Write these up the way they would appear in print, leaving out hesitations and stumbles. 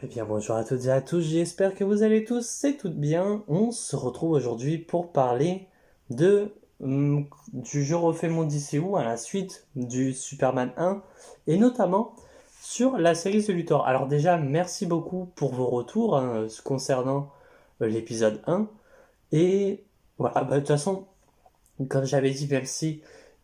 Eh bien bonjour à toutes et à tous, j'espère que vous allez tous et toutes bien. On se retrouve aujourd'hui pour parler de du Je refais mon DCU à la suite du Superman 1 et notamment sur la série The Luthor. Alors déjà, merci beaucoup pour vos retours concernant l'épisode 1 et voilà, de toute façon, comme j'avais dit, même si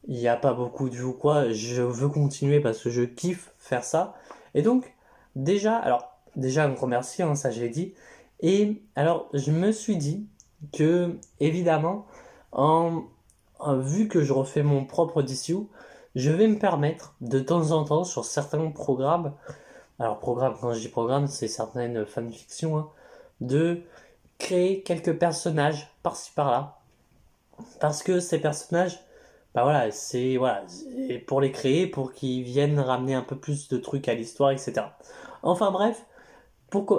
il n'y a pas beaucoup de vues ou quoi, je veux continuer parce que je kiffe faire ça. Et donc, déjà, un grand merci, hein, ça j'ai dit. Et alors, je me suis dit que, évidemment, en, vu que je refais mon propre DCU, je vais me permettre de temps en temps sur certains programmes, alors programme, quand je dis programme, c'est certaines fanfictions, hein, de créer quelques personnages par-ci par-là parce que ces personnages, bah c'est pour les créer, pour qu'ils viennent ramener un peu plus de trucs à l'histoire, etc. Enfin bref,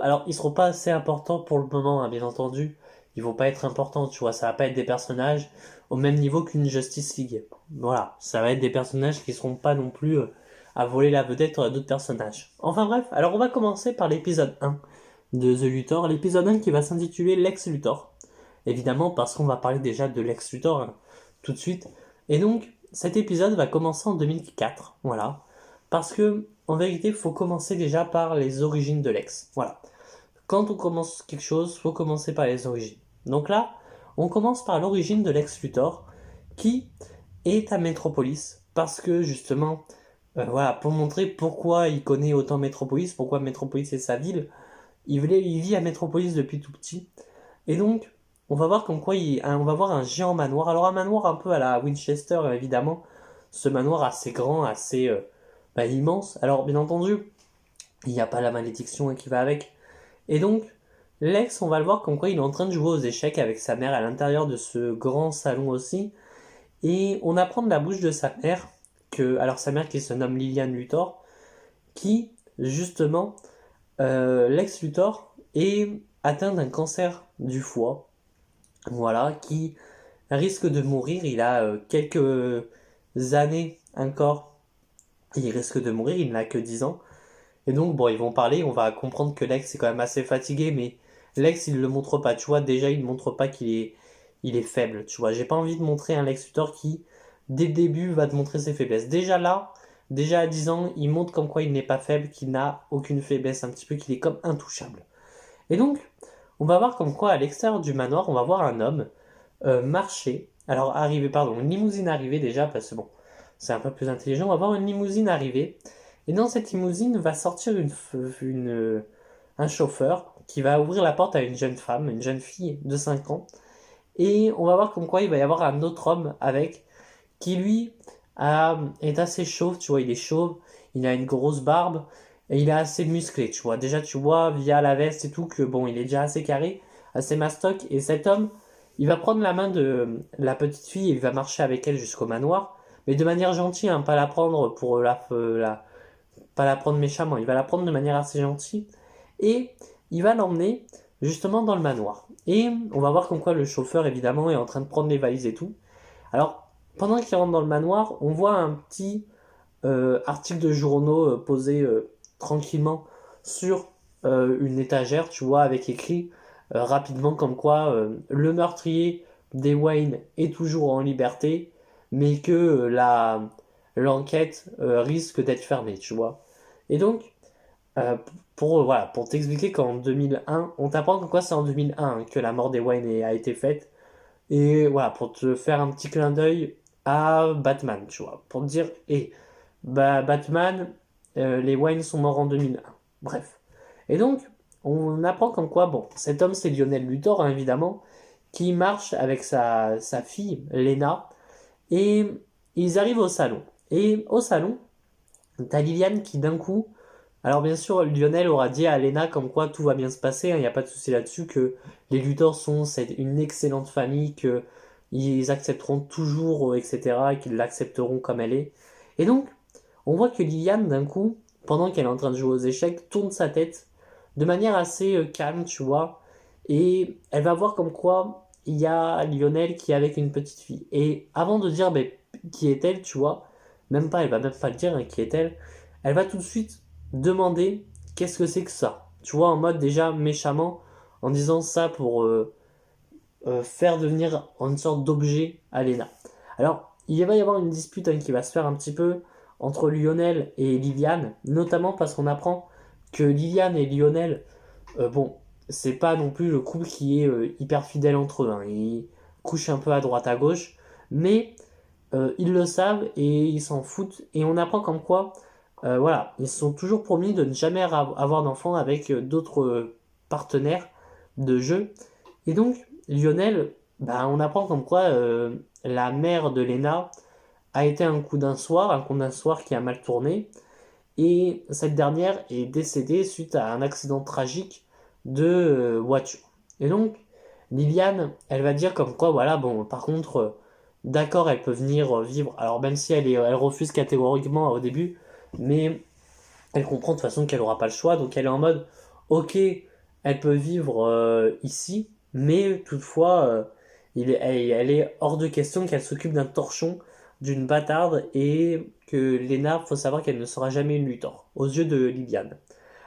alors ils seront pas assez importants pour le moment, hein, bien entendu. Ils vont pas être importants, tu vois, ça va pas être des personnages au même niveau qu'une Justice League. Voilà, ça va être des personnages qui seront pas non plus à voler la vedette à d'autres personnages. Enfin bref, alors on va commencer par l'épisode 1 de The Luthor, l'épisode 1 qui va s'intituler Lex Luthor. Évidemment parce qu'on va parler déjà de Lex Luthor hein, tout de suite. Et donc cet épisode va commencer en 2004, voilà. Parce que en vérité, il faut commencer déjà par les origines de Lex. Voilà. Quand on commence quelque chose, il faut commencer par les origines. Donc là, on commence par l'origine de Lex Luthor, qui est à Metropolis, parce que justement, voilà, pour montrer pourquoi il connaît autant Metropolis, pourquoi Metropolis est sa ville, il vit à Metropolis depuis tout petit, et donc, on va voir comme quoi on va voir un géant manoir. Alors un manoir un peu à la Winchester, évidemment. Ce manoir assez grand, assez immense. Alors bien entendu, il n'y a pas la malédiction qui va avec. Et donc, Lex, on va le voir comme quoi il est en train de jouer aux échecs avec sa mère à l'intérieur de ce grand salon aussi. Et on apprend de la bouche de sa mère alors sa mère qui se nomme Lillian Luthor, qui justement, Lex Luthor est atteint d'un cancer du foie voilà, qui risque de mourir. Il a quelques années encore. Il risque de mourir, il n'a que 10 ans. Et donc, bon, ils vont parler, on va comprendre que Lex est quand même assez fatigué, mais Lex, il le montre pas, tu vois, déjà, il ne montre pas il est faible, tu vois. J'ai pas envie de montrer un Lex Luthor qui, dès le début, va te montrer ses faiblesses. Déjà là, déjà à 10 ans, il montre comme quoi il n'est pas faible, qu'il n'a aucune faiblesse, un petit peu, qu'il est comme intouchable. Et donc, on va voir comme quoi, à l'extérieur du manoir, on va voir un homme marcher. Alors, arriver, pardon, une limousine arriver déjà, parce que bon, c'est un peu plus intelligent. On va voir une limousine arriver. Et dans cette limousine va sortir un chauffeur qui va ouvrir la porte à une jeune femme, une jeune fille de 5 ans. Et on va voir comme quoi il va y avoir un autre homme avec, qui lui est assez chauve, tu vois, il est chauve, il a une grosse barbe, et il est assez musclé, tu vois. Déjà, tu vois, via la veste et tout, que bon, il est déjà assez carré, assez mastoc, et cet homme, il va prendre la main de la petite fille et il va marcher avec elle jusqu'au manoir, mais de manière gentille, hein, pas la prendre pour pas la prendre méchamment, il va la prendre de manière assez gentille, et il va l'emmener justement dans le manoir. Et on va voir comme quoi le chauffeur, évidemment, est en train de prendre les valises et tout. Alors, pendant qu'il rentre dans le manoir, on voit un petit article de journaux posé tranquillement sur une étagère, tu vois, avec écrit rapidement comme quoi le meurtrier des Wayne est toujours en liberté, mais que l'enquête risque d'être fermée, tu vois. Et donc, euh, voilà, pour t'expliquer qu'en 2001, on t'apprend comme quoi c'est en 2001 hein, que la mort des Wayne a été faite. Et voilà, pour te faire un petit clin d'œil à Batman, tu vois. Pour te dire, Batman, les Wayne sont morts en 2001. Bref. Et donc, on apprend comme quoi, bon, cet homme c'est Lionel Luthor, hein, évidemment, qui marche avec sa fille, Lena, et ils arrivent au salon. Et au salon, t'as Liliane qui d'un coup, alors bien sûr, Lionel aura dit à Lena comme quoi tout va bien se passer, il n'y a pas de souci là-dessus, que les Luthor c'est une excellente famille, que ils accepteront toujours, etc., et qu'ils l'accepteront comme elle est. Et donc, on voit que Liliane, d'un coup, pendant qu'elle est en train de jouer aux échecs, tourne sa tête de manière assez calme, tu vois, et elle va voir comme quoi il y a Lionel qui est avec une petite fille. Et avant de dire ben, qui est-elle, tu vois, même pas, elle va même pas le dire hein, qui est-elle, elle va tout de suite demander qu'est-ce que c'est que ça. tu vois, en mode déjà méchamment, en disant ça pour faire devenir une sorte d'objet à Lena. Alors, il va y avoir une dispute qui va se faire un petit peu entre Lionel et Liliane, notamment parce qu'on apprend que Liliane et Lionel, bon, c'est pas non plus le couple qui est hyper fidèle entre eux, hein. Ils couchent un peu à droite à gauche, mais ils le savent et ils s'en foutent. Et on apprend comme quoi, voilà, ils se sont toujours promis de ne jamais avoir d'enfants avec d'autres partenaires de jeu. Et donc, Lionel, bah, on apprend comme quoi la mère de Lena a été un coup d'un soir qui a mal tourné. Et cette dernière est décédée suite à un accident tragique de voiture. Et donc, Liliane, elle va dire comme quoi, voilà, bon, par contre, d'accord, elle peut venir vivre. Alors, même si elle refuse catégoriquement au début, mais elle comprend de toute façon qu'elle aura pas le choix. Donc, elle est en mode, ok, elle peut vivre ici, mais toutefois, elle est hors de question qu'elle s'occupe d'un torchon, d'une bâtarde, et que Lena, faut savoir qu'elle ne sera jamais une Luthor, aux yeux de Liliane.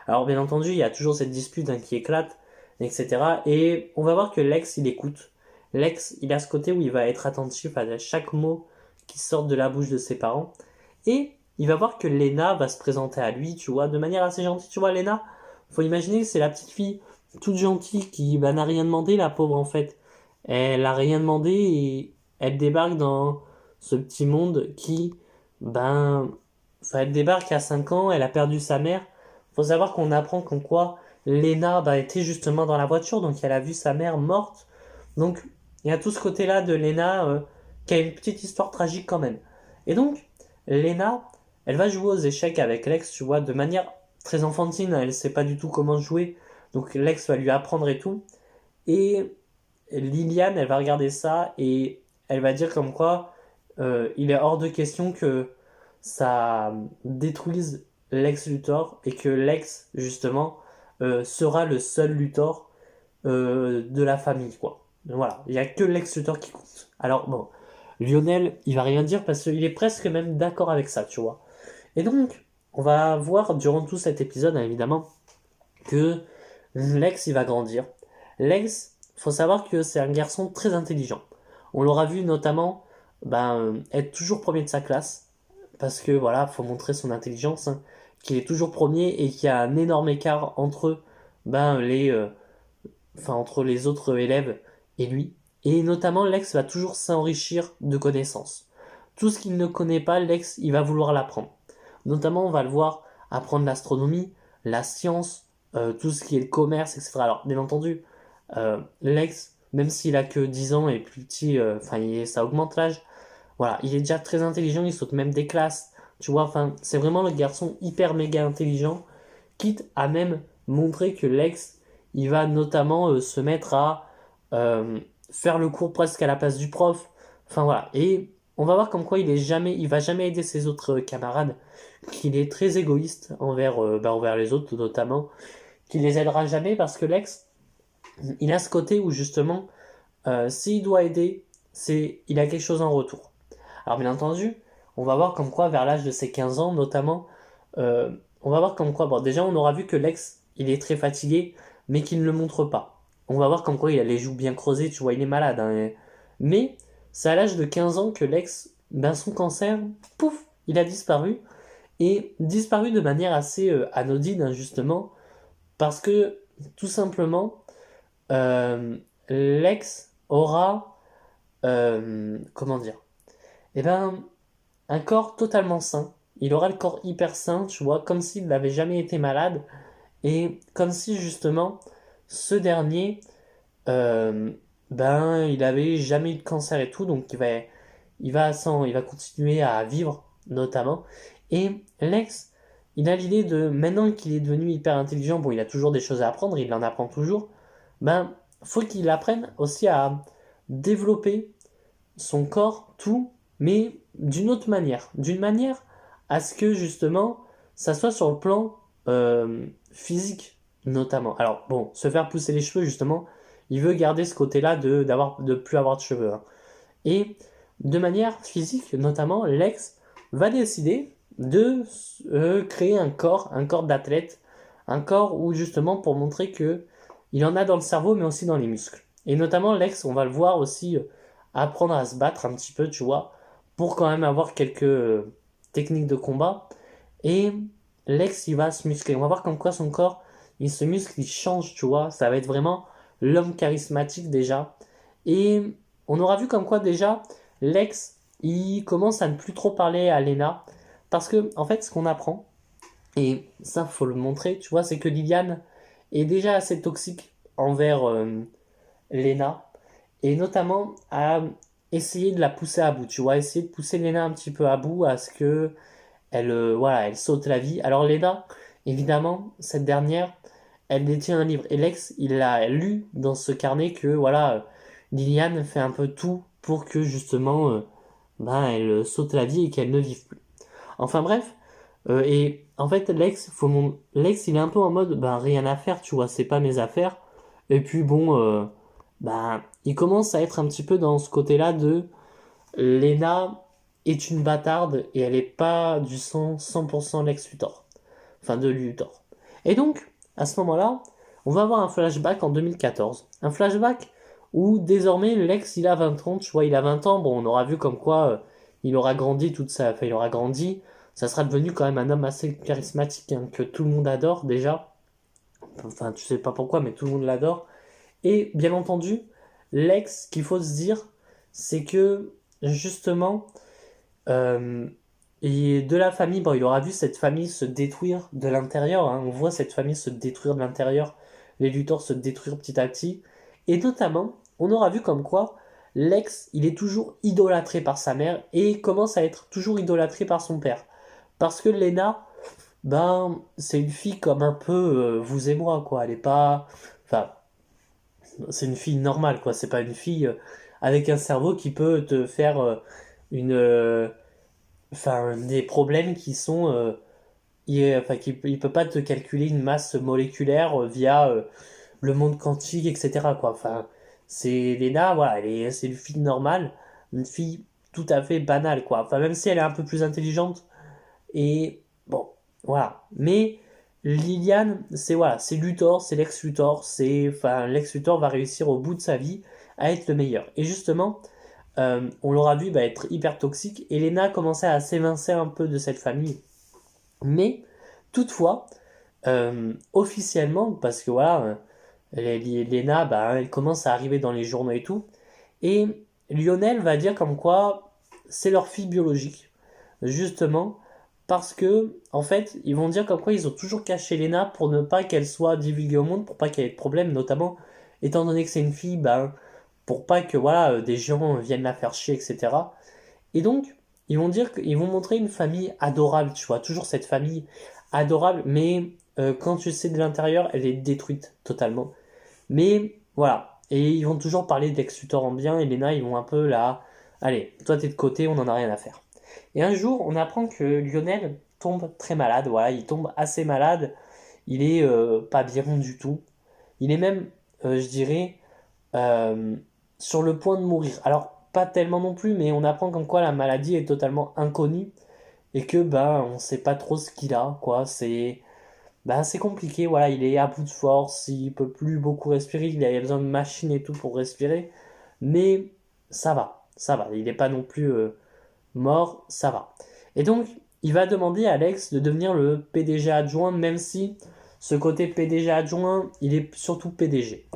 Alors bien entendu, il y a toujours cette dispute qui éclate, etc. Et on va voir que Lex, il écoute. Lex, il a ce côté où il va être attentif à chaque mot qui sort de la bouche de ses parents. Et il va voir que Lena va se présenter à lui, tu vois, de manière assez gentille. Tu vois, Lena, faut imaginer que c'est la petite fille toute gentille qui n'a rien demandé, la pauvre en fait. Elle a rien demandé et elle débarque dans ce petit monde qui, ben, enfin, elle débarque à 5 ans, elle a perdu sa mère. Faut savoir qu'on apprend comme quoi Lena bah, était justement dans la voiture, donc elle a vu sa mère morte. Donc il y a tout ce côté-là de Lena qui a une petite histoire tragique quand même. Et donc, Lena, elle va jouer aux échecs avec Lex, tu vois, de manière très enfantine, elle sait pas du tout comment jouer, donc Lex va lui apprendre et tout. Et Liliane, elle va regarder ça et elle va dire comme quoi il est hors de question que ça détruise Lex Luthor et que Lex, justement, sera le seul Luthor de la famille, quoi. Donc voilà, il n'y a que Lex Luthor qui compte. Alors bon, Lionel, il va rien dire parce qu'il est presque même d'accord avec ça, tu vois. Et donc, on va voir durant tout cet épisode, hein, évidemment, que Lex, il va grandir. Lex, faut savoir que c'est un garçon très intelligent. On l'aura vu notamment être toujours premier de sa classe, parce que voilà, faut montrer son intelligence, hein, qu'il est toujours premier et qu'il y a un énorme écart entre entre les autres élèves et lui. Et notamment, Lex va toujours s'enrichir de connaissances. Tout ce qu'il ne connaît pas, Lex, il va vouloir l'apprendre. Notamment, on va le voir apprendre l'astronomie, la science, tout ce qui est le commerce, etc. Alors, bien entendu, Lex, même s'il a que 10 ans et plus petit, ça augmente l'âge, voilà, il est déjà très intelligent, il saute même des classes, tu vois, enfin, c'est vraiment le garçon hyper méga intelligent, quitte à même montrer que Lex, il va notamment se mettre à euh, faire le cours presque à la place du prof, enfin voilà, et on va voir comme quoi il va jamais aider ses autres camarades, qu'il est très égoïste envers les autres notamment, qu'il les aidera jamais parce que Lex, il a ce côté où justement, s'il doit aider, il a quelque chose en retour. Alors bien entendu, on va voir comme quoi vers l'âge de ses 15 ans notamment, on va voir comme quoi, bon déjà on aura vu que Lex, il est très fatigué, mais qu'il ne le montre pas. On va voir comme quoi il a les joues bien creusées, tu vois, il est malade, hein. Mais c'est à l'âge de 15 ans que Lex, ben son cancer, pouf, il a disparu, et disparu de manière assez anodine, hein, justement, parce que tout simplement, Lex aura, comment dire, eh ben, un corps totalement sain. Il aura le corps hyper sain, tu vois, comme s'il n'avait jamais été malade, et comme si justement ce dernier, il avait jamais eu de cancer et tout, donc il va continuer à vivre notamment. Et Lex, il a l'idée de, maintenant qu'il est devenu hyper intelligent, bon, il a toujours des choses à apprendre, il en apprend toujours, faut qu'il apprenne aussi à développer son corps, tout, mais d'une autre manière. D'une manière à ce que justement, ça soit sur le plan physique, notamment. Alors, bon, se faire pousser les cheveux, justement, il veut garder ce côté-là de plus avoir de cheveux, hein. Et de manière physique, notamment, Lex va décider de créer un corps d'athlète Un corps où justement pour montrer que il en a dans le cerveau mais aussi dans les muscles. Et notamment Lex, on va le voir aussi apprendre à se battre un petit peu, tu vois, pour quand même avoir quelques techniques de combat. Et Lex, il va se muscler. On va voir comme quoi son corps, il se muscle, il change, tu vois. Ça va être vraiment l'homme charismatique déjà. Et on aura vu comme quoi déjà, Lex, il commence à ne plus trop parler à Lena. Parce que, en fait, ce qu'on apprend, et ça, faut le montrer, tu vois, c'est que Liliane est déjà assez toxique envers Lena. Et notamment à essayer de la pousser à bout, tu vois, essayer de pousser Lena un petit peu à bout à ce que elle, voilà, elle saute la vie. Alors Lena, évidemment, cette dernière, elle détient un livre. Et Lex, il a lu dans ce carnet que, voilà, Liliane fait un peu tout pour que, justement, ben, elle saute la vie et qu'elle ne vive plus. Enfin bref, et en fait, Lex, il est un peu en mode, ben, rien à faire, tu vois, c'est pas mes affaires. Et puis bon, ben, il commence à être un petit peu dans ce côté-là de Lena est une bâtarde et elle est pas du sang 100% Lex Luthor. Enfin, de Luthor. Et donc, à ce moment-là, on va avoir un flashback en 2014. Un flashback où désormais Lex, il a 20 ans, tu vois, il a 20 ans. Bon, on aura vu comme quoi il aura grandi toute sa... Enfin, il aura grandi. Ça sera devenu quand même un homme assez charismatique, hein, que tout le monde adore déjà. Enfin, tu sais pas pourquoi, mais tout le monde l'adore. Et bien entendu, Lex, qu'il faut se dire, c'est que justement, euh, et de la famille, bon, il aura vu cette famille se détruire de l'intérieur, hein. On voit cette famille se détruire de l'intérieur, les Luthor se détruire petit à petit. Et notamment, on aura vu comme quoi Lex, il est toujours idolâtré par sa mère et commence à être toujours idolâtré par son père. Parce que Lena, ben, c'est une fille comme un peu vous et moi, quoi. Elle est pas. Enfin, c'est une fille normale, quoi. C'est pas une fille avec un cerveau qui peut te faire une. Enfin, des problèmes qui sont. Enfin, il peut pas te calculer une masse moléculaire via le monde quantique, etc., quoi. Enfin, c'est Lena, voilà, c'est une fille normale, une fille tout à fait banale, quoi. Enfin, même si elle est un peu plus intelligente, et bon, voilà. Mais Liliane, c'est voilà, c'est Luthor, c'est Lex Luthor, enfin, Lex Luthor va réussir au bout de sa vie à être le meilleur. Et justement, on l'aura vu bah, être hyper toxique. Et Lena commençait à s'évincer un peu de cette famille. Mais toutefois, officiellement, parce que voilà, Lena, bah, elle commence à arriver dans les journaux et tout. Et Lionel va dire comme quoi c'est leur fille biologique, justement, parce que, en fait, ils vont dire comme quoi ils ont toujours caché Lena pour ne pas qu'elle soit divulguée au monde, pour pas qu'il y ait de problème, notamment étant donné que c'est une fille, ben, pour pas que voilà, des gens viennent la faire chier, etc. Et donc, ils vont montrer une famille adorable, tu vois, toujours cette famille adorable, mais quand tu sais de l'intérieur, elle est détruite totalement. Mais voilà. Et ils vont toujours parler d'Ex Luthor en bien, et Lena, ils vont un peu là. Allez, toi t'es de côté, on n'en a rien à faire. Et un jour, on apprend que Lionel tombe très malade. Voilà, il tombe assez malade. Il est pas bien du tout. Il est même, je dirais, euh, sur le point de mourir. Alors, pas tellement non plus, mais on apprend comme quoi la maladie est totalement inconnue et que ben on sait pas trop ce qu'il a, quoi. C'est compliqué, voilà, il est à bout de force, il peut plus beaucoup respirer, il a besoin de machines et tout pour respirer, mais ça va, il n'est pas non plus mort, ça va. Et donc, il va demander à Alex de devenir le PDG adjoint, même si ce côté PDG adjoint, il est surtout PDG.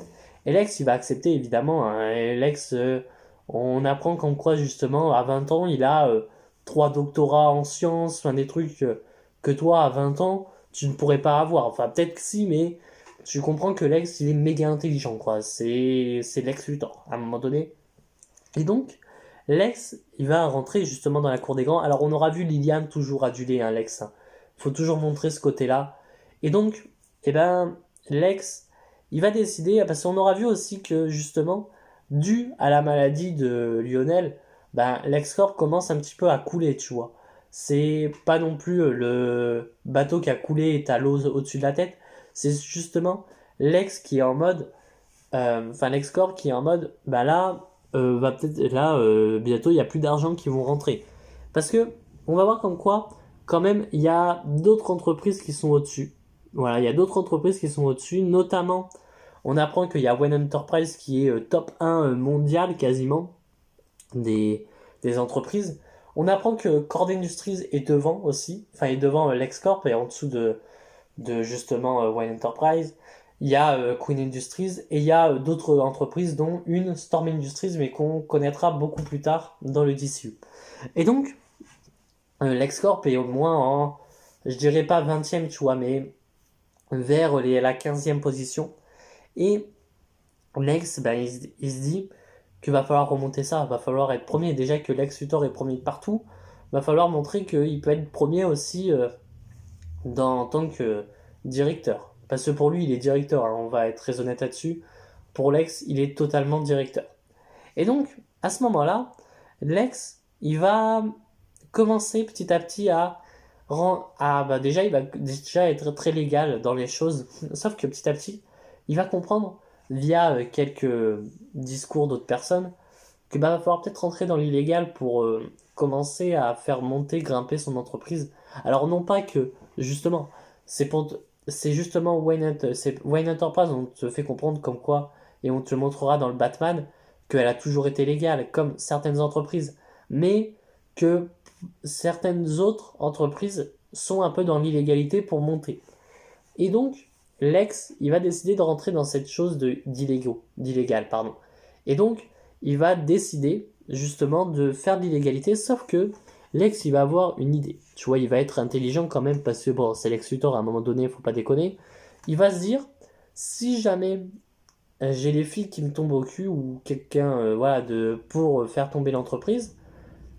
Et Lex, il va accepter évidemment, hein. Et Lex, on apprend qu'en quoi justement, à 20 ans, il a 3 doctorats en sciences, enfin des trucs que toi, à 20 ans, tu ne pourrais pas avoir. Enfin, peut-être que si, mais tu comprends que Lex, il est méga intelligent, quoi. C'est Lex Luthor, à un moment donné. Et donc, Lex, il va rentrer justement dans la cour des grands. Alors, on aura vu Liliane toujours aduler, hein, Lex, hein. Faut toujours montrer ce côté-là. Et donc, eh ben, Lex, il va décider, parce qu'on aura vu aussi que justement, dû à la maladie de Lionel, ben, LexCorp commence un petit peu à couler, tu vois. C'est pas non plus le bateau qui a coulé et à l'eau au-dessus de la tête. C'est justement Lex qui est en mode, enfin LexCorp qui est en mode, bah là, va peut-être là, bientôt il y a plus d'argent qui vont rentrer. Parce que on va voir comme quoi, quand même, il y a d'autres entreprises qui sont au-dessus. Voilà, il y a d'autres entreprises qui sont au-dessus, notamment, on apprend qu'il y a Wayne Enterprise qui est top 1 mondial quasiment des, des entreprises. On apprend que Cord Industries est devant aussi, enfin est devant LexCorp et en dessous de justement Wayne Enterprise. Il y a Queen Industries et il y a d'autres entreprises dont une Storm Industries mais qu'on connaîtra beaucoup plus tard dans le DCU. Et donc, LexCorp est au moins en, je dirais pas 20e, tu vois, mais vers la 15e position. Et Lex, ben, il se dit qu'il va falloir remonter ça, va falloir être premier. Déjà que Lex Luthor est premier de partout, va falloir montrer qu'il peut être premier aussi en tant que directeur. Parce que pour lui, il est directeur, alors on va être très honnête là-dessus. Pour Lex, il est totalement directeur. Et donc, à ce moment-là, Lex, il va commencer petit à petit bah déjà, il va déjà être très légal dans les choses. Sauf que petit à petit, il va comprendre, via quelques discours d'autres personnes, que bah, va falloir peut-être rentrer dans l'illégal pour commencer à faire monter, grimper son entreprise. Alors non pas que, justement, c'est justement Wayne Enterprise, on te fait comprendre comme quoi, et on te le montrera dans le Batman, qu'elle a toujours été légale, comme certaines entreprises, mais que certaines autres entreprises sont un peu dans l'illégalité pour monter. Et donc, Lex, il va décider de rentrer dans cette chose d'illégal, pardon. Et donc, il va décider justement de faire de l'illégalité, sauf que Lex, il va avoir une idée. Tu vois, il va être intelligent quand même, parce que bon, c'est Lex Luthor, à un moment donné, faut pas déconner. Il va se dire, si jamais j'ai les filles qui me tombent au cul, ou quelqu'un, voilà, pour faire tomber l'entreprise,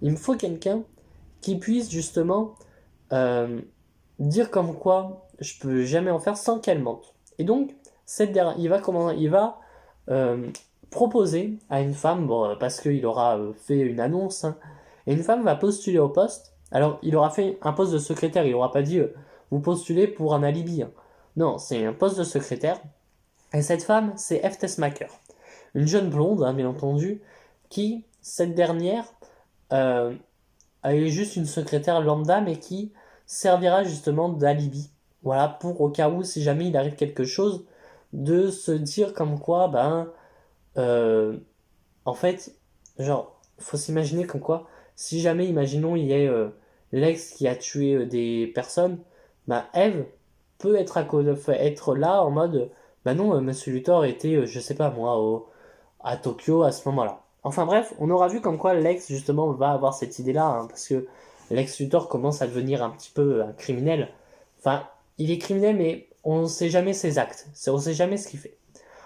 il me faut quelqu'un qui puisse justement euh, dire comme quoi je peux jamais en faire sans qu'elle mente. Et donc, il va euh, proposer à une femme, bon, parce qu'il aura fait une annonce, hein, et une femme va postuler au poste. Alors, il aura fait un poste de secrétaire, il aura pas dit vous postulez pour un alibi, hein. Non, c'est un poste de secrétaire. Et cette femme, c'est F. Tessmacher, une jeune blonde, hein, bien entendu, qui, cette dernière, euh, elle est juste une secrétaire lambda, mais qui servira justement d'alibi. Voilà, pour au cas où, si jamais il arrive quelque chose, de se dire comme quoi, ben, euh, en fait, genre, faut s'imaginer comme quoi, si jamais, imaginons, il y a l'ex qui a tué des personnes, ben, Eve peut être là en mode, ben non, Monsieur Luthor était, je sais pas moi, à Tokyo à ce moment-là. Enfin bref, on aura vu comme quoi Lex justement va avoir cette idée-là, hein, parce que Lex Luthor commence à devenir un petit peu un criminel. Enfin, il est criminel, mais on ne sait jamais ses actes, on ne sait jamais ce qu'il fait.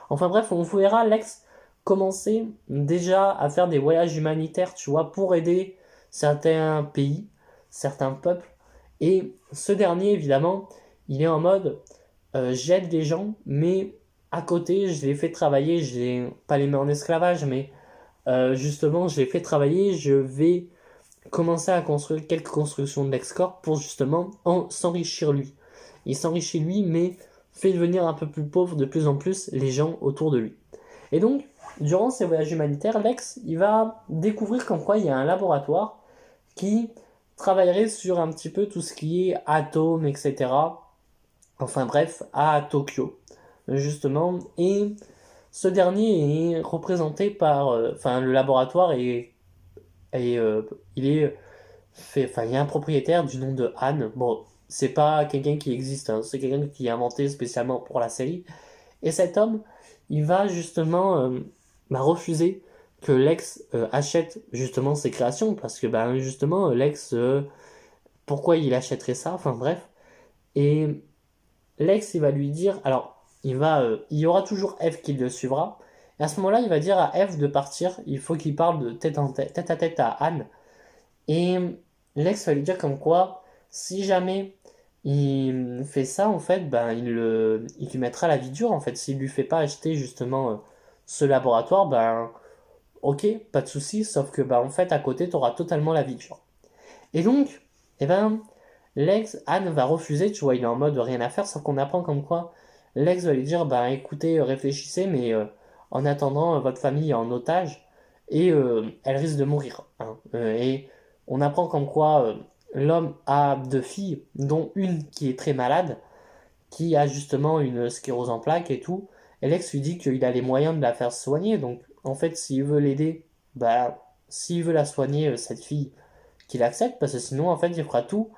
Enfin bref, on verra Lex commencer déjà à faire des voyages humanitaires, tu vois, pour aider certains pays, certains peuples. Et ce dernier, évidemment, il est en mode j'aide des gens, mais à côté, je les fais travailler, je les, pas les mets en esclavage, mais justement, je les fais travailler, je vais commencer à construire quelques constructions de LexCorp pour justement s'enrichir lui. Il s'enrichit lui, mais fait devenir un peu plus pauvre de plus en plus les gens autour de lui. Et donc, durant ces voyages humanitaires, Lex, il va découvrir qu'en quoi il y a un laboratoire qui travaillerait sur un petit peu tout ce qui est atomes, etc. Enfin bref, à Tokyo, justement. Et ce dernier est représenté par, enfin, le laboratoire est il est fait, enfin, il y a un propriétaire du nom de Han. Bon, c'est pas quelqu'un qui existe, hein, c'est quelqu'un qui est inventé spécialement pour la série. Et cet homme, il va justement bah, refuser que Lex achète justement ses créations parce que bah, justement Lex, pourquoi il achèterait ça? Enfin bref. Et Lex, il va lui dire, alors, il y aura toujours Eve qui le suivra. Et à ce moment-là, il va dire à Eve de partir. Il faut qu'il parle de tête à tête à Anne. Et Lex va lui dire comme quoi, si jamais il fait ça, en fait, ben, il lui mettra la vie dure. En fait, s'il lui fait pas acheter justement ce laboratoire, ben, ok, pas de souci. Sauf que, ben, en fait, à côté, tu auras totalement la vie dure. Et donc, eh ben, Anne va refuser, tu vois, il est en mode rien à faire, sans qu'on apprend comme quoi Lex va lui dire, bah écoutez, réfléchissez, mais en attendant, votre famille est en otage et elle risque de mourir, hein. Et on apprend comme quoi l'homme a deux filles, dont une qui est très malade, qui a justement une sclérose en plaques et tout. Et Lex lui dit qu'il a les moyens de la faire soigner. Donc, en fait, s'il veut l'aider, bah, s'il veut la soigner, cette fille, qu'il accepte, parce que sinon, en fait, il fera tout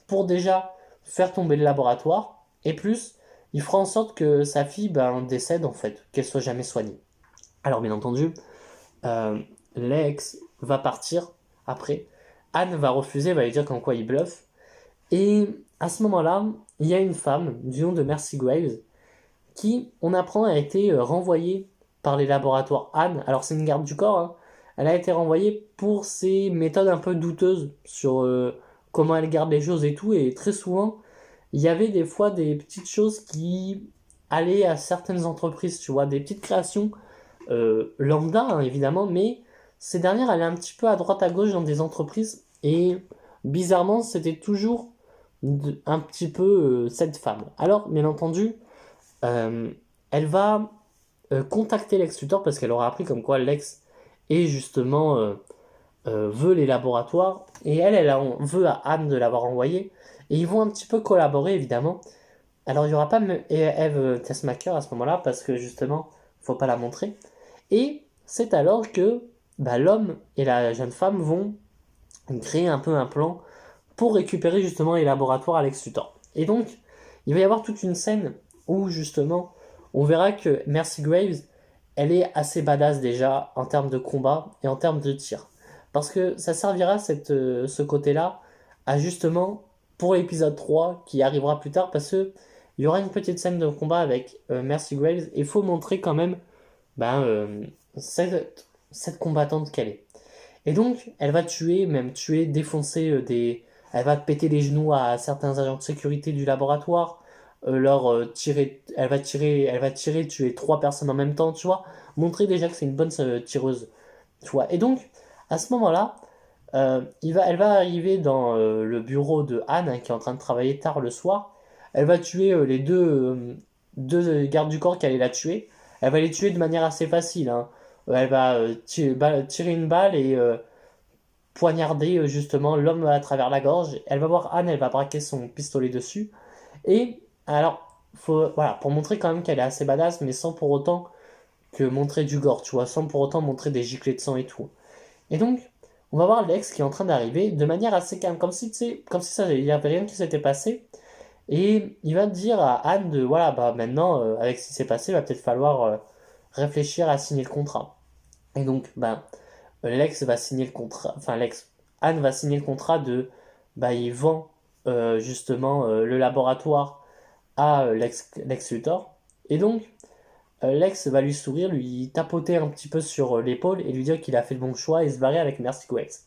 pour déjà faire tomber le laboratoire. Et plus, il fera en sorte que sa fille ben, décède, en fait, qu'elle soit jamais soignée. Alors, bien entendu, euh, Lex va partir après. Anne va refuser, va lui dire qu'en quoi il bluffe. Et à ce moment-là, il y a une femme du nom de Mercy Graves qui, on apprend, a été renvoyée par les laboratoires Anne. Alors c'est une garde du corps, hein. Elle a été renvoyée pour ses méthodes un peu douteuses sur comment elle garde les choses et tout. Et très souvent, il y avait des fois des petites choses qui allaient à certaines entreprises, tu vois, des petites créations lambda, hein, évidemment, mais ces dernières allaient un petit peu à droite à gauche dans des entreprises. Et bizarrement, c'était toujours un petit peu cette femme. Alors, bien entendu, euh, elle va contacter Lex Luthor parce qu'elle aura appris comme quoi Lex est justement veut les laboratoires et veut à Anne de l'avoir envoyé et ils vont un petit peu collaborer évidemment. Alors il n'y aura pas Eve Tessmacher à ce moment-là parce que justement faut pas la montrer et c'est alors que bah, l'homme et la jeune femme vont créer un peu un plan pour récupérer justement les laboratoires à Lex Luthor. Et donc il va y avoir toute une scène où justement on verra que Mercy Graves elle est assez badass déjà en termes de combat et en termes de tir. Parce que ça servira ce côté-là à justement pour l'épisode 3 qui arrivera plus tard parce que il y aura une petite scène de combat avec Mercy Graves et il faut montrer quand même ben, cette combattante qu'elle est. Et donc elle va tuer, même tuer, défoncer Elle va péter les genoux à certains agents de sécurité du laboratoire, tirer, elle va tirer, tuer trois personnes en même temps, tu vois, montrer déjà que c'est une bonne tireuse, tu vois. Et donc, à ce moment-là, elle va arriver dans le bureau de Anne, hein, qui est en train de travailler tard le soir. Elle va tuer les deux gardes du corps qui allaient la tuer. Elle va les tuer de manière assez facile, hein. Elle va tirer une balle et poignarder justement l'homme à travers la gorge. Elle va voir Anne, elle va braquer son pistolet dessus. Et alors, voilà, pour montrer quand même qu'elle est assez badass, mais sans pour autant que montrer du gore, tu vois, sans pour autant montrer des giclées de sang et tout. Et donc, on va voir Lex qui est en train d'arriver de manière assez calme, comme si, tu sais, comme si ça, il n'y avait rien qui s'était passé. Et il va dire à Anne de, voilà, bah maintenant, avec ce qui s'est passé, il va peut-être falloir réfléchir à signer le contrat. Et donc, ben, Lex va signer le contrat, enfin Anne va signer le contrat de, bah, il vend justement le laboratoire à Lex Luthor. Et donc, Lex va lui sourire, lui tapoter un petit peu sur l'épaule et lui dire qu'il a fait le bon choix et se barrer avec Mercy Graves.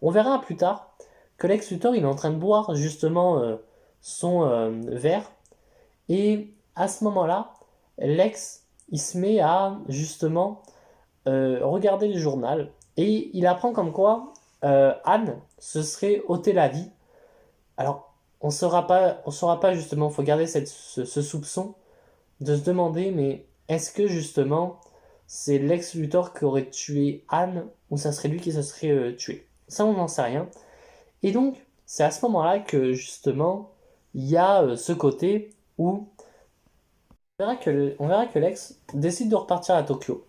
On verra plus tard que Lex Luthor il est en train de boire justement son verre et à ce moment-là, Lex il se met à justement regarder le journal et il apprend comme quoi Anne se serait ôté la vie. Alors on saura pas justement, faut garder ce soupçon de se demander, mais est-ce que justement c'est Lex Luthor qui aurait tué Anne ou ça serait lui qui se serait tué? Ça, on n'en sait rien. Et donc, c'est à ce moment-là que justement il y a ce côté où on verra que Lex décide de repartir à Tokyo.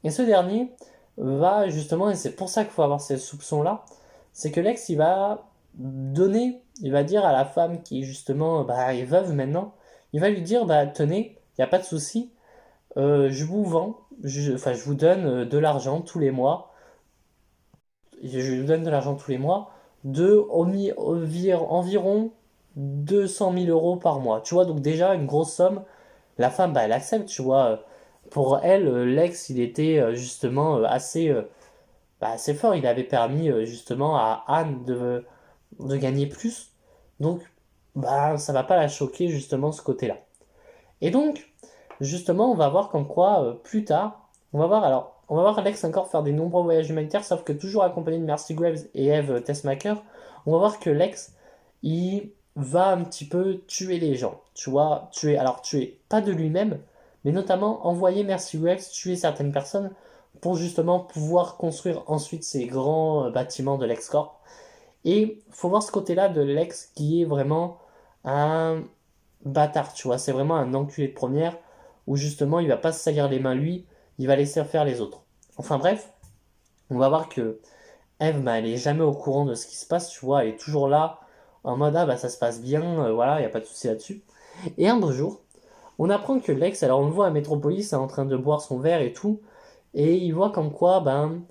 Et ce dernier va justement, et c'est pour ça qu'il faut avoir ces soupçons-là, c'est que Lex il va il va dire à la femme qui justement bah, est veuve maintenant, il va lui dire bah tenez, il n'y a pas de souci, je vous vends, enfin je vous donne de l'argent tous les mois, je vous donne de l'argent tous les mois, environ 200 000 euros par mois. Tu vois, donc déjà une grosse somme. La femme, bah, elle accepte, tu vois. Pour elle, l'ex, il était justement assez fort. Il avait permis justement à Anne de gagner plus. Donc, bah, ça va pas la choquer justement ce côté-là. Et donc, justement, on va voir comme quoi, plus tard, on va voir Alex encore faire des nombreux voyages humanitaires, sauf que toujours accompagné de Mercy Graves et Eve Tessmacher, on va voir que Lex, il va un petit peu tuer les gens, tu vois, tuer pas de lui-même, mais notamment envoyer Mercy Graves tuer certaines personnes pour justement pouvoir construire ensuite ces grands bâtiments de LexCorp. Et faut voir ce côté-là de Lex qui est vraiment un bâtard, tu vois. C'est vraiment un enculé de première où justement il va pas se salir les mains lui, il va laisser faire les autres. Enfin bref, on va voir que Eve, bah, elle est jamais au courant de ce qui se passe, tu vois. Elle est toujours là en mode ah bah ça se passe bien, voilà, il y a pas de souci là-dessus. Et un beau jour, on apprend que Lex, alors on le voit à Metropolis, en train de boire son verre et tout, et il voit comme quoi, ben,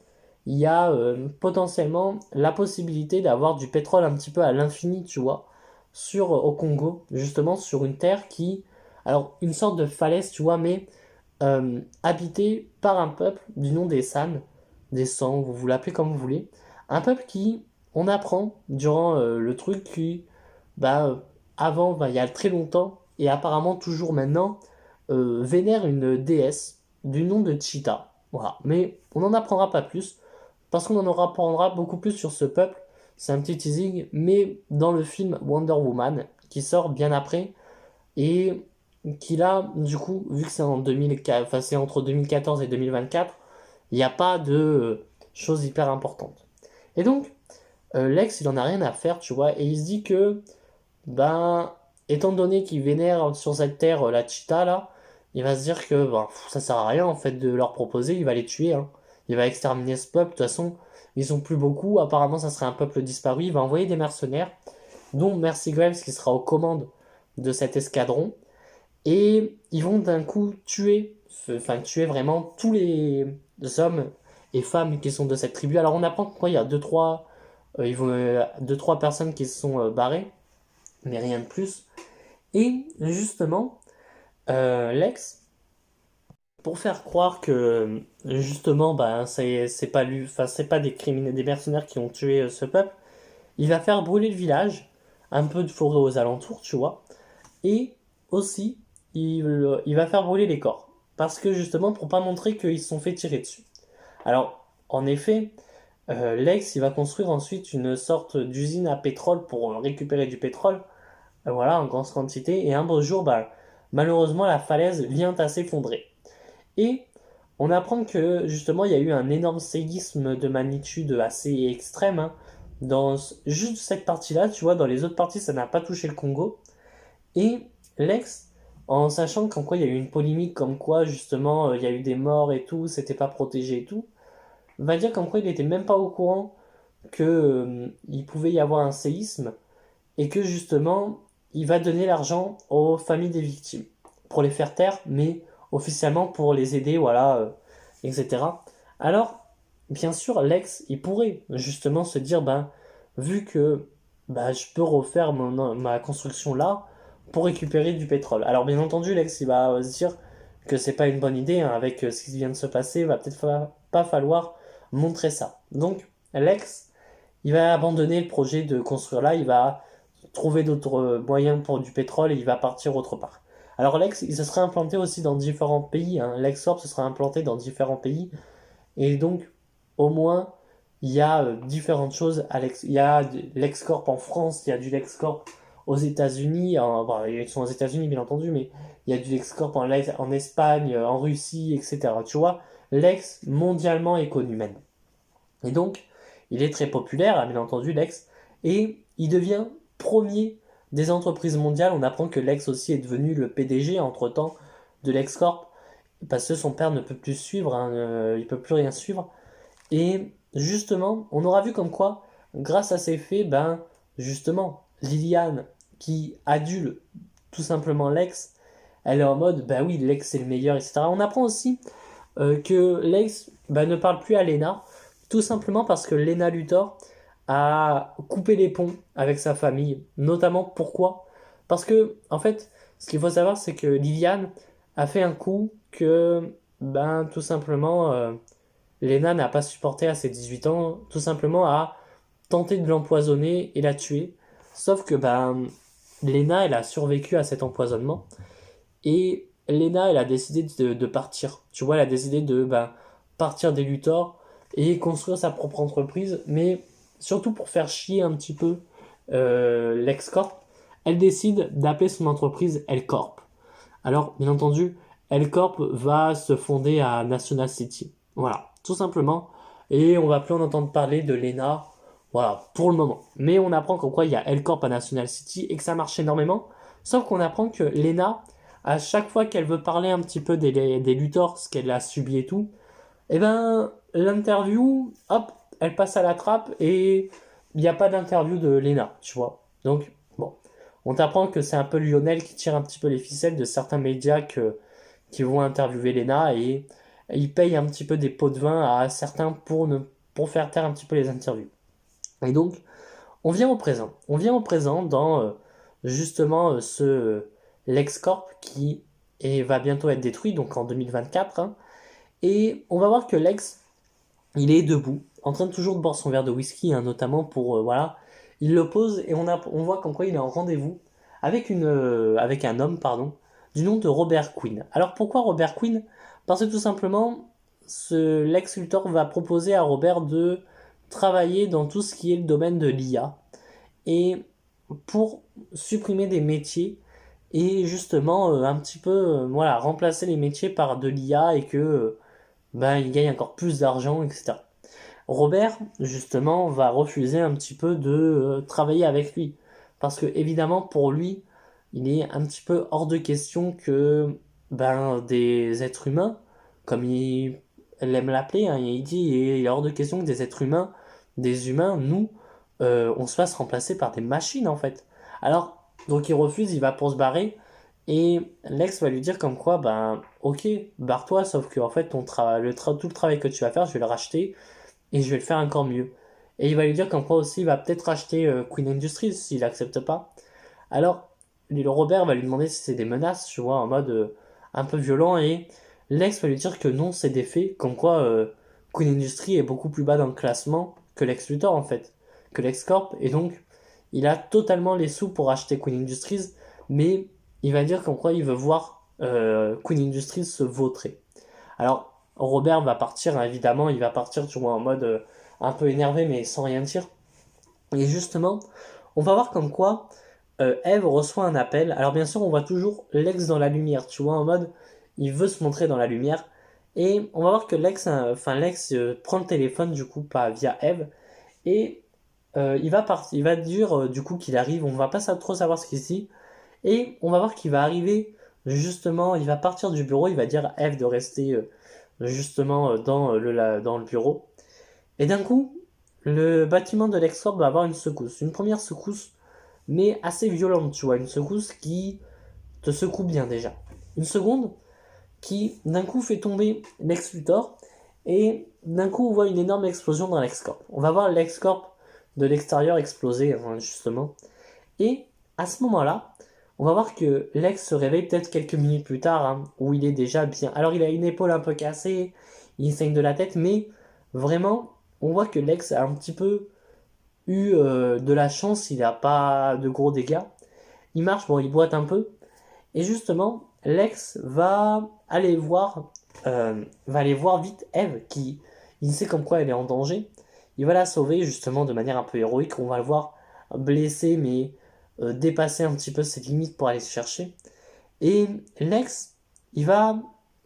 il y a potentiellement la possibilité d'avoir du pétrole un petit peu à l'infini, tu vois, au Congo, justement sur une terre qui, alors une sorte de falaise, tu vois, mais habitée par un peuple du nom des San, des San, vous l'appelez comme vous voulez, un peuple qui, on apprend durant le truc qui, bah, avant, bah, il y a très longtemps, et apparemment toujours maintenant, vénère une déesse du nom de Cheetah. Voilà. Mais on n'en apprendra pas plus, parce qu'on en apprendra beaucoup plus sur ce peuple. C'est un petit teasing, mais dans le film Wonder Woman, qui sort bien après, et qui là, du coup, vu que c'est en 2004, enfin, c'est entre 2014 et 2024, il n'y a pas de choses hyper importantes. Et donc, Lex, il en a rien à faire, tu vois, et il se dit que ben, étant donné qu'il vénère sur cette terre la cheetah là, il va se dire que ben, ça sert à rien en fait de leur proposer, il va les tuer, hein. Il va exterminer ce peuple, de toute façon, ils sont plus beaucoup, apparemment ça serait un peuple disparu, il va envoyer des mercenaires, dont Mercy Graves qui sera aux commandes de cet escadron, et ils vont d'un coup tuer vraiment tous les hommes et femmes qui sont de cette tribu. Alors on apprend qu'il y a deux, trois personnes qui se sont barrées, mais rien de plus. Et justement, Lex, pour faire croire que justement, bah, c'est pas lui, enfin, c'est pas des criminels, des mercenaires qui ont tué ce peuple, il va faire brûler le village, un peu de forêt aux alentours, tu vois, et aussi, il va faire brûler les corps, parce que justement, pour pas montrer qu'ils se sont fait tirer dessus. Alors, en effet, Lex, il va construire ensuite une sorte d'usine à pétrole pour récupérer du pétrole, voilà, en grande quantité. Et un beau jour, bah, malheureusement, la falaise vient à s'effondrer. Et on apprend que justement, il y a eu un énorme séisme de magnitude assez extrême, hein, dans juste cette partie-là. Tu vois, dans les autres parties, ça n'a pas touché le Congo. Et Lex, en sachant qu'en quoi il y a eu une polémique, comme quoi justement, il y a eu des morts et tout, c'était pas protégé et tout, va dire comme quoi il était même pas au courant que il pouvait y avoir un séisme et que justement, il va donner l'argent aux familles des victimes pour les faire taire, mais officiellement pour les aider, voilà, etc. Alors, bien sûr, Lex, il pourrait justement se dire, ben, vu que bah, je peux refaire ma construction là pour récupérer du pétrole. Alors, bien entendu, Lex, il va se dire que c'est pas une bonne idée, hein, avec ce qui vient de se passer, il va peut-être pas falloir montrer ça. Donc, Lex, il va abandonner le projet de construire là, il va trouver d'autres moyens pour du pétrole et il va partir autre part. Alors Lex, il se serait implanté aussi dans différents pays, hein. LexCorp se serait implanté dans différents pays et donc au moins il y a différentes choses. Il y a LexCorp en France, il y a du LexCorp aux États-Unis, bon, ils sont aux États-Unis bien entendu, mais il y a du LexCorp en Espagne, en Russie, etc. Tu vois, Lex mondialement est connu même. Et donc, il est très populaire, hein, bien entendu, Lex, et il devient premier des entreprises mondiales. On apprend que Lex aussi est devenu le PDG entre-temps de LexCorp, parce que son père ne peut plus suivre, hein, il peut plus rien suivre. Et justement, on aura vu comme quoi, grâce à ces faits, ben, justement, Liliane, qui adule tout simplement Lex, elle est en mode, bah oui, Lex c'est le meilleur, etc. On apprend aussi que Lex ne parle plus à Lena, tout simplement parce que Lena Luthor a coupé les ponts avec sa famille. Notamment pourquoi? Parce que, en fait, ce qu'il faut savoir, c'est que Liliane a fait un coup que, tout simplement, Lena n'a pas supporté à ses 18 ans, tout simplement a tenté de l'empoisonner et la tuer. Sauf que, Lena, elle a survécu à cet empoisonnement. Et Lena, elle a décidé de partir. Tu vois, elle a décidé de partir des Luthor et construire sa propre entreprise, mais surtout pour faire chier un petit peu LexCorp, elle décide d'appeler son entreprise L-Corp. Alors, bien entendu, L-Corp va se fonder à National City. Voilà, tout simplement. Et on va plus en entendre parler de Lena, voilà, pour le moment. Mais on apprend qu'en quoi il y a L-Corp à National City et que ça marche énormément, Sauf qu'on apprend que Lena, à chaque fois qu'elle veut parler un petit peu des Luthor, ce qu'elle a subi et tout, et ben l'interview, hop, elle passe à la trappe et il n'y a pas d'interview de Lena, tu vois. Donc, bon, on t'apprend que c'est un peu Lionel qui tire un petit peu les ficelles de certains médias qui vont interviewer Lena et il paye un petit peu des pots de vin à certains pour faire taire un petit peu les interviews. Et donc, on vient au présent. On vient au présent dans justement LexCorp va bientôt être détruit, donc en 2024. Hein. Et on va voir que Lex, il est debout, en train de toujours de boire son verre de whisky, hein, notamment pour, voilà. Il le pose et on voit qu'en quoi il est en rendez-vous avec un homme, pardon, du nom de Robert Quinn. Alors pourquoi Robert Quinn? Parce que tout simplement, Lex Luthor va proposer à Robert de travailler dans tout ce qui est le domaine de l'IA et pour supprimer des métiers et justement un petit peu voilà, remplacer les métiers par de l'IA et que il gagne encore plus d'argent, etc. Robert, justement, va refuser un petit peu de travailler avec lui. Parce que, évidemment, pour lui, il est un petit peu hors de question que des êtres humains, comme elle aime l'appeler, hein, il dit, il est hors de question que des êtres humains, des humains, nous, on se fasse remplacer par des machines, en fait. Alors, donc il refuse, il va pour se barrer, et Lex va lui dire comme quoi, ok, barre-toi, sauf que en fait, tout le travail que tu vas faire, je vais le racheter et je vais le faire encore mieux. Et il va lui dire comme quoi aussi, il va peut-être racheter Queen Industries s'il accepte pas. Alors, le Robert va lui demander si c'est des menaces, tu vois, en mode un peu violent, et Lex va lui dire que non, c'est des faits, comme quoi Queen Industries est beaucoup plus bas dans le classement que Lex Luthor en fait, que Lex Corp, et donc il a totalement les sous pour acheter Queen Industries, mais il va dire comme quoi il veut voir Queen Industries se vautrer. Alors, Robert va partir, hein, évidemment, il va partir, tu vois, en mode un peu énervé, mais sans rien dire. Et justement, on va voir comme quoi Eve reçoit un appel. Alors bien sûr, on voit toujours Lex dans la lumière, tu vois, en mode, il veut se montrer dans la lumière. Et on va voir que Lex prend le téléphone, du coup, pas via Eve, et il va dire, du coup, qu'il arrive, on va pas trop savoir ce qu'il se dit, et on va voir qu'il va arriver, justement, il va partir du bureau, il va dire à Eve de rester justement dans le bureau. Et d'un coup, le bâtiment de l'Excorp va avoir une secousse. Une première secousse, mais assez violente, tu vois. Une secousse qui te secoue bien déjà. Une seconde qui, d'un coup, fait tomber Lex Luthor. Et d'un coup, on voit une énorme explosion dans l'Excorp. On va voir l'Excorp de l'extérieur exploser, hein, justement. Et à ce moment-là, on va voir que Lex se réveille peut-être quelques minutes plus tard, hein, où il est déjà bien. Alors il a une épaule un peu cassée, il saigne de la tête, mais vraiment, on voit que Lex a un petit peu eu de la chance, il n'a pas de gros dégâts. Il marche, bon, il boite un peu, et justement, Lex va aller voir vite Eve, qui, il sait comme quoi elle est en danger. Il va la sauver justement de manière un peu héroïque. On va le voir blessé, mais dépasser un petit peu ses limites pour aller se chercher. Et Lex, il va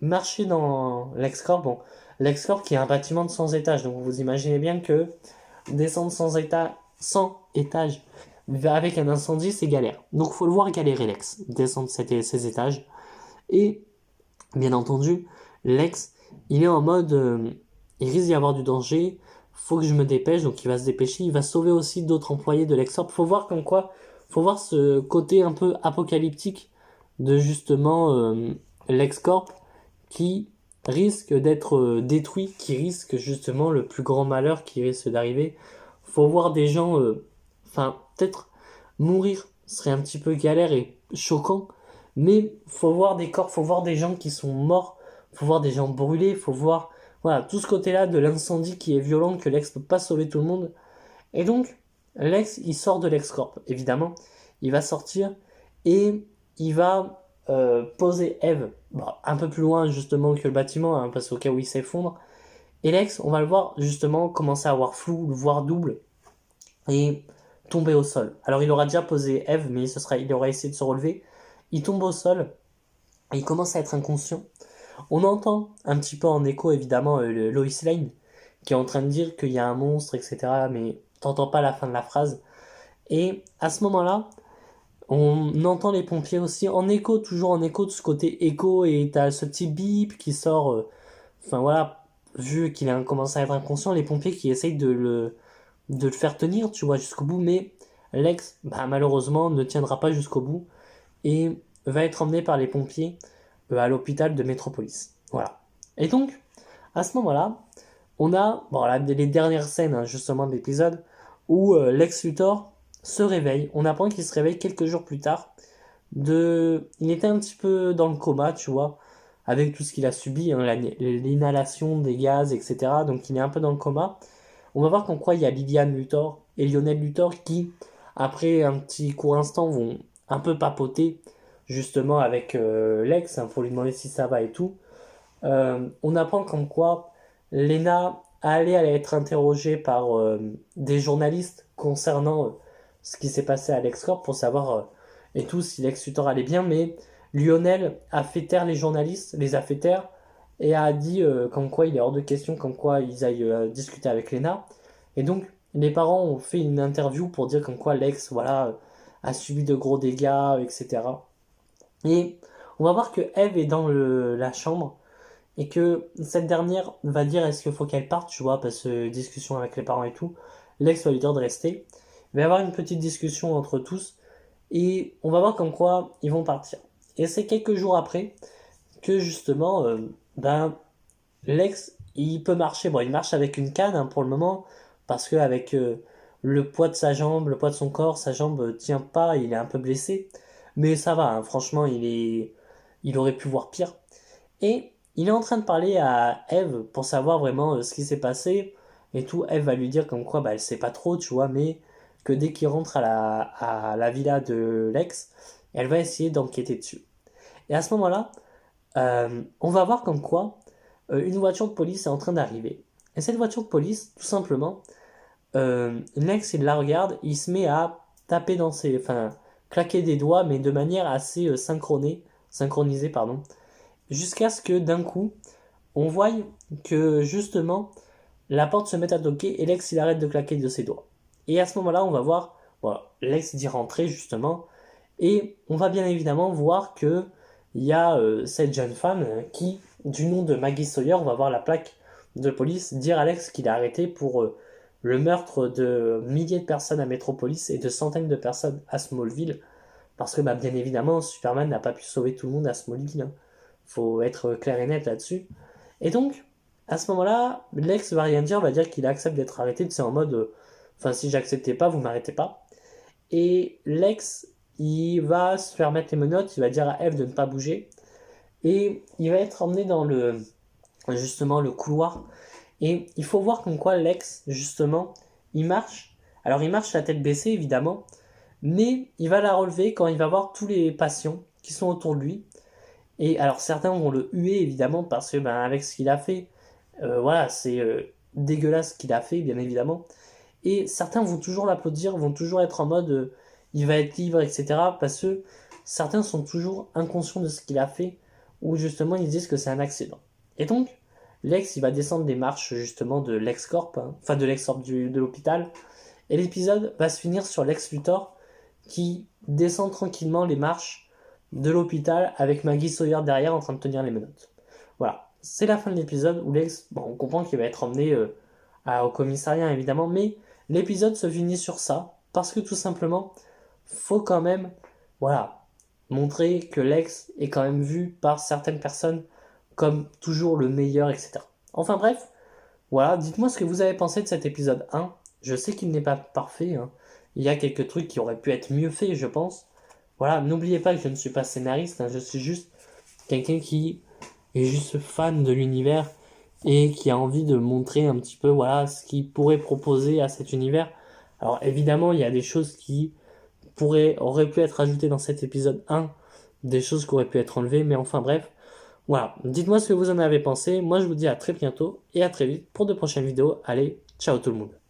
marcher dans LexCorp. Bon, LexCorp qui est un bâtiment de 100 étages, donc vous imaginez bien que descendre 100 étages avec un incendie, c'est galère. Donc faut le voir galérer Lex, descendre ces étages. Et bien entendu, Lex, il est en mode, il risque d'y avoir du danger, faut que je me dépêche, donc il va se dépêcher, il va sauver aussi d'autres employés de LexCorp. Faut voir comme quoi, faut voir ce côté un peu apocalyptique de justement LexCorp qui risque d'être détruit, qui risque justement le plus grand malheur qui risque d'arriver. Faut voir des gens, peut-être mourir serait un petit peu galère et choquant, mais faut voir des corps, faut voir des gens qui sont morts, faut voir des gens brûlés, faut voir voilà tout ce côté-là de l'incendie qui est violent, que Lex peut pas sauver tout le monde. Et donc Lex il sort de LexCorp, évidemment, il va sortir et il va poser Eve un peu plus loin justement que le bâtiment, hein, parce qu'au cas où il s'effondre. Et Lex, on va le voir justement commencer à avoir flou, le voir double et tomber au sol. Alors il aura déjà posé Eve, mais il aura essayé de se relever. Il tombe au sol et il commence à être inconscient. On entend un petit peu en écho évidemment Lois Lane qui est en train de dire qu'il y a un monstre, etc. Mais t'entends pas la fin de la phrase. Et à ce moment-là, On entend les pompiers aussi en écho, toujours en écho de ce côté écho, et t'as ce petit bip qui sort. Enfin voilà, vu qu'il a commencé à être inconscient, les pompiers qui essayent de le faire tenir, tu vois, jusqu'au bout, mais Lex, bah, malheureusement, ne tiendra pas jusqu'au bout et va être emmené par les pompiers à l'hôpital de Métropolis. Voilà. Et donc, à ce moment-là, on a bon, là, les dernières scènes hein, justement de l'épisode où Lex Luthor se réveille. On apprend qu'il se réveille quelques jours plus tard. Il était un petit peu dans le coma, tu vois, avec tout ce qu'il a subi, hein, l'inhalation des gaz, etc. Donc il est un peu dans le coma. On va voir qu'en quoi il y a Liliane Luthor et Lionel Luthor qui, après un petit court instant, vont un peu papoter justement avec Lex hein, pour lui demander si ça va et tout. On apprend comme quoi Lena allait être interrogée par des journalistes concernant ce qui s'est passé à LexCorp pour savoir et tout si Lex Luthor allait bien, mais Lionel a fait taire les journalistes, les a fait taire et a dit comme quoi il est hors de question, comme quoi ils aillent discuter avec Lena. Et donc les parents ont fait une interview pour dire comme quoi Lex voilà, a subi de gros dégâts, etc. Et on va voir que Eve est dans la chambre et que cette dernière va dire est-ce qu'il faut qu'elle parte, tu vois, parce que discussion avec les parents et tout. Lex va lui dire de rester. Il va y avoir une petite discussion entre tous et on va voir comme quoi ils vont partir. Et c'est quelques jours après que justement, ben, Lex, il peut marcher. Bon, il marche avec une canne hein, pour le moment parce que avec le poids de sa jambe, le poids de son corps, sa jambe tient pas, il est un peu blessé. Mais ça va, hein, franchement, il aurait pu voir pire. Et il est en train de parler à Eve pour savoir vraiment ce qui s'est passé et tout. Eve va lui dire comme quoi bah, elle sait pas trop, tu vois, mais que dès qu'il rentre à la villa de Lex, elle va essayer d'enquêter dessus. Et à ce moment-là, on va voir comme quoi une voiture de police est en train d'arriver. Et cette voiture de police, tout simplement, Lex il la regarde, il se met à taper dans ses, enfin, claquer des doigts, mais de manière assez synchronisée, pardon, jusqu'à ce que d'un coup, on voit que justement la porte se met à toquer et Lex il arrête de claquer de ses doigts. Et à ce moment-là, on va voir voilà, Lex d'y rentrer justement et on va bien évidemment voir que il y a cette jeune femme qui, du nom de Maggie Sawyer, on va voir la plaque de police dire à Lex qu'il a arrêté pour le meurtre de milliers de personnes à Metropolis et de centaines de personnes à Smallville. Parce que bah, bien évidemment, Superman n'a pas pu sauver tout le monde à Smallville. Hein. Faut être clair et net là-dessus. Et donc, à ce moment-là, Lex va rien dire, va dire qu'il accepte d'être arrêté, c'est en mode, enfin si j'acceptais pas, vous m'arrêtez pas. Et Lex, il va se faire mettre les menottes, il va dire à Eve de ne pas bouger, et il va être emmené dans justement, le couloir. Et il faut voir comme quoi Lex, justement, il marche. Alors il marche la tête baissée, évidemment, mais il va la relever quand il va voir tous les patients qui sont autour de lui. Et alors certains vont le huer évidemment parce que ben, avec ce qu'il a fait, voilà, c'est dégueulasse ce qu'il a fait bien évidemment. Et certains vont toujours l'applaudir, vont toujours être en mode il va être libre, etc. Parce que certains sont toujours inconscients de ce qu'il a fait ou justement ils disent que c'est un accident. Et donc Lex il va descendre des marches justement de LexCorp, hein, enfin de LexCorp de l'hôpital. Et l'épisode va se finir sur Lex Luthor qui descend tranquillement les marches de l'hôpital avec Maggie Sawyer derrière en train de tenir les menottes. Voilà, c'est la fin de l'épisode où Lex, bon, on comprend qu'il va être emmené au commissariat évidemment, mais l'épisode se finit sur ça parce que tout simplement, faut quand même, voilà, montrer que Lex est quand même vu par certaines personnes comme toujours le meilleur, etc. Enfin bref, voilà, dites-moi ce que vous avez pensé de cet épisode 1. Je sais qu'il n'est pas parfait, hein. Il y a quelques trucs qui auraient pu être mieux faits, je pense. Voilà, n'oubliez pas que je ne suis pas scénariste, hein, je suis juste quelqu'un qui est juste fan de l'univers et qui a envie de montrer un petit peu voilà, ce qu'il pourrait proposer à cet univers. Alors évidemment, il y a des choses qui auraient pu être ajoutées dans cet épisode 1, des choses qui auraient pu être enlevées, mais enfin bref. Voilà, dites-moi ce que vous en avez pensé. Moi, je vous dis à très bientôt et à très vite pour de prochaines vidéos. Allez, ciao tout le monde.